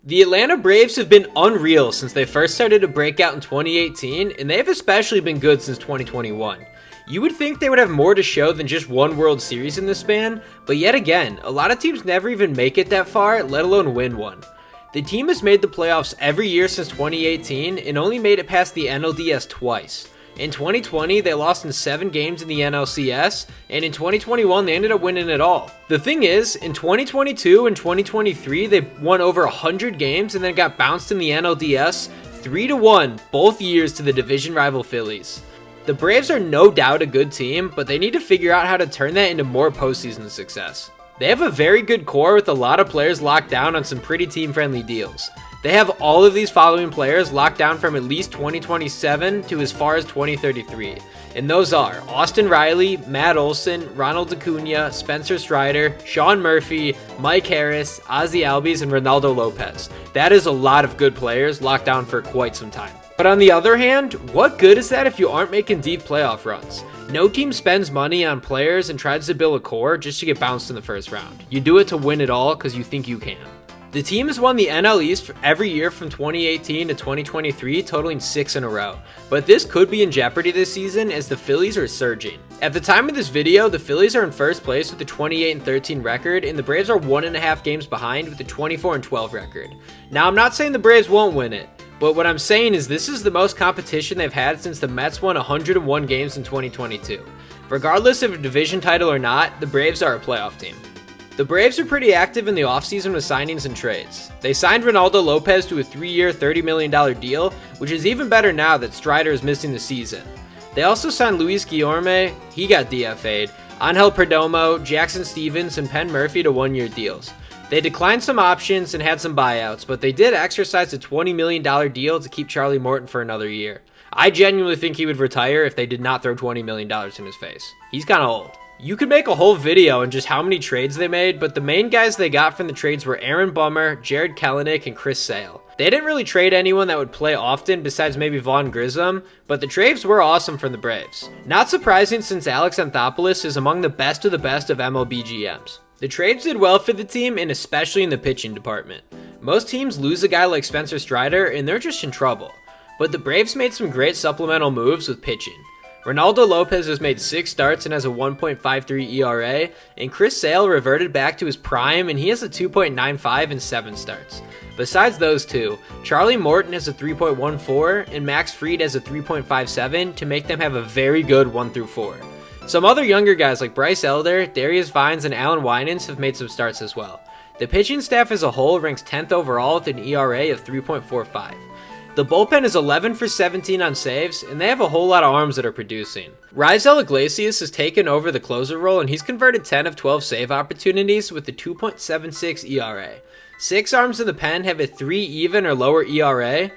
The Atlanta Braves have been unreal since they first started to break out in 2018, and they have especially been good since 2021. You would think they would have more to show than just one World Series in this span, but yet again, a lot of teams never even make it that far, let alone win one. The team has made the playoffs every year since 2018 and only made it past the NLDS twice. In 2020, they lost in 7 games in the NLCS, and in 2021, they ended up winning it all. The thing is, in 2022 and 2023, they won over 100 games and then got bounced in the NLDS 3-1 both years to the division rival Phillies. The Braves are no doubt a good team, but they need to figure out how to turn that into more postseason success. They have a very good core with a lot of players locked down on some pretty team-friendly deals. They have all of these following players locked down from at least 2027 to as far as 2033. And those are Austin Riley, Matt Olson, Ronald Acuna, Spencer Strider, Sean Murphy, Mike Harris, Ozzie Albies, and Ronaldo Lopez. That is a lot of good players locked down for quite some time. But on the other hand, what good is that if you aren't making deep playoff runs? No team spends money on players and tries to build a core just to get bounced in the first round. You do it to win it all because you think you can. The team has won the NL East every year from 2018 to 2023, totaling 6 in a row. But this could be in jeopardy this season as the Phillies are surging. At the time of this video, the Phillies are in first place with a 28-13 record, and the Braves are 1.5 games behind with a 24-12 record. Now, I'm not saying the Braves won't win it, but what I'm saying is this is the most competition they've had since the Mets won 101 games in 2022. Regardless of a division title or not, the Braves are a playoff team. The Braves are pretty active in the offseason with signings and trades. They signed Ronaldo Lopez to a 3-year, $30 million deal, which is even better now that Strider is missing the season. They also signed Luis Guillorme, he got DFA'd, Angel Perdomo, Jackson Stevens, and Penn Murphy to 1-year deals. They declined some options and had some buyouts, but they did exercise a $20 million deal to keep Charlie Morton for another year. I genuinely think he would retire if they did not throw $20 million in his face. He's kind of old. You could make a whole video on just how many trades they made, but the main guys they got from the trades were Aaron Bummer, Jared Kelenic, and Chris Sale. They didn't really trade anyone that would play often besides maybe Vaughn Grissom, but the trades were awesome from the Braves. Not surprising since Alex Anthopoulos is among the best of MLB GMs. The trades did well for the team, and especially in the pitching department. Most teams lose a guy like Spencer Strider, and they're just in trouble. But the Braves made some great supplemental moves with pitching. Ronaldo Lopez has made 6 starts and has a 1.53 ERA, and Chris Sale reverted back to his prime and he has a 2.95 in 7 starts. Besides those two, Charlie Morton has a 3.14 and Max Fried has a 3.57 to make them have a very good 1-4. Some other younger guys like Bryce Elder, Darius Vines, and Alan Winans have made some starts as well. The pitching staff as a whole ranks 10th overall with an ERA of 3.45. The bullpen is 11 for 17 on saves, and they have a whole lot of arms that are producing. Raisel Iglesias has taken over the closer role, and he's converted 10 of 12 save opportunities with a 2.76 ERA. 6 arms in the pen have a 3 even or lower ERA.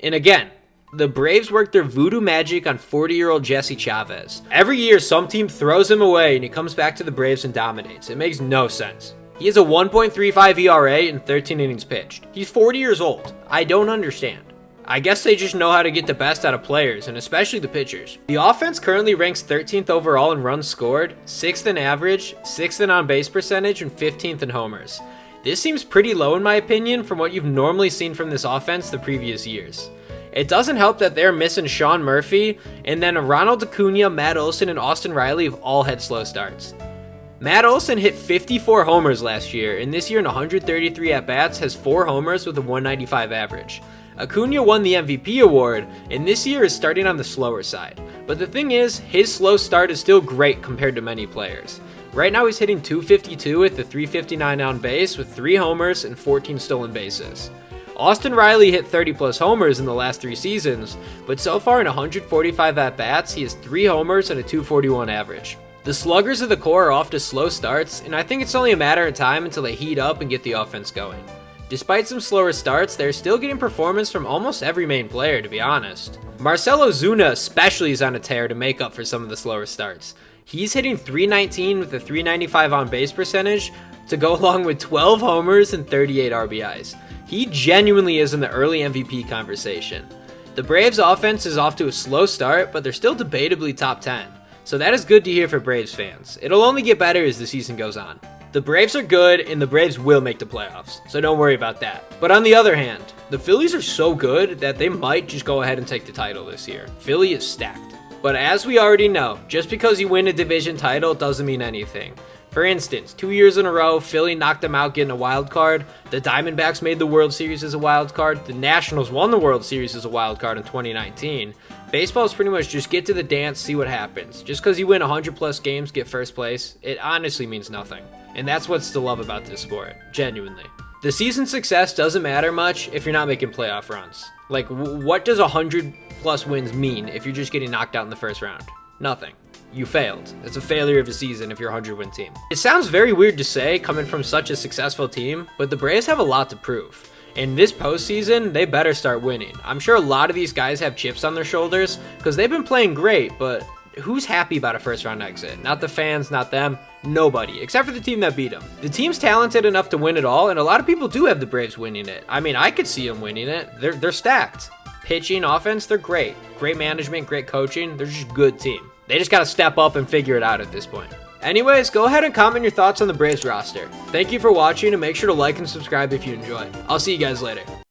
And again, the Braves work their voodoo magic on 40-year-old Jesse Chavez. Every year, some team throws him away, and he comes back to the Braves and dominates. It makes no sense. He has a 1.35 ERA in 13 innings pitched. He's 40 years old. I don't understand. I guess they just know how to get the best out of players, and especially the pitchers. The offense currently ranks 13th overall in runs scored, 6th in average, 6th in on-base percentage, and 15th in homers. This seems pretty low in my opinion from what you've normally seen from this offense the previous years. It doesn't help that they're missing Sean Murphy, and then Ronald Acuna, Matt Olson, and Austin Riley have all had slow starts. Matt Olson hit 54 homers last year, and this year in 133 at-bats has 4 homers with a 195 average. Acuna won the MVP award, and this year is starting on the slower side. But the thing is, his slow start is still great compared to many players. Right now he's hitting 252 with a 359 on base with 3 homers and 14 stolen bases. Austin Riley hit 30 plus homers in the last 3 seasons, but so far in 145 at-bats he has 3 homers and a 241 average. The sluggers of the core are off to slow starts, and I think it's only a matter of time until they heat up and get the offense going. Despite some slower starts, they're still getting performance from almost every main player, to be honest. Marcell Ozuna especially is on a tear to make up for some of the slower starts. He's hitting 319 with a 395 on base percentage to go along with 12 homers and 38 RBIs. He genuinely is in the early MVP conversation. The Braves offense is off to a slow start, but they're still debatably top 10. So that is good to hear for Braves fans. It'll only get better as the season goes on. The Braves are good, and the Braves will make the playoffs, so don't worry about that. But on the other hand, the Phillies are so good that they might just go ahead and take the title this year. Philly is stacked. But as we already know, just because you win a division title doesn't mean anything. For instance, 2 years in a row, Philly knocked them out getting a wild card. The Diamondbacks made the World Series as a wild card. The Nationals won the World Series as a wild card in 2019. Baseball is pretty much just get to the dance, see what happens. Just because you win 100 plus games, get first place, it honestly means nothing. And that's what's to love about this sport, genuinely. The season success doesn't matter much if you're not making playoff runs. Like, what does 100 plus wins mean if you're just getting knocked out in the first round? Nothing. You failed. It's a failure of a season if you're a 100-win team. It sounds very weird to say coming from such a successful team, but the Braves have a lot to prove. In this postseason, they better start winning. I'm sure a lot of these guys have chips on their shoulders because they've been playing great, but who's happy about a first-round exit? Not the fans, not them, nobody, except for the team that beat them. The team's talented enough to win it all, and a lot of people do have the Braves winning it. I mean, I could see them winning it. They're stacked. Pitching, offense, they're great. Great management, great coaching. They're just a good team. They just got to step up and figure it out at this point. Anyways, go ahead and comment your thoughts on the Braves roster. Thank you for watching, and make sure to like and subscribe if you enjoyed. I'll see you guys later.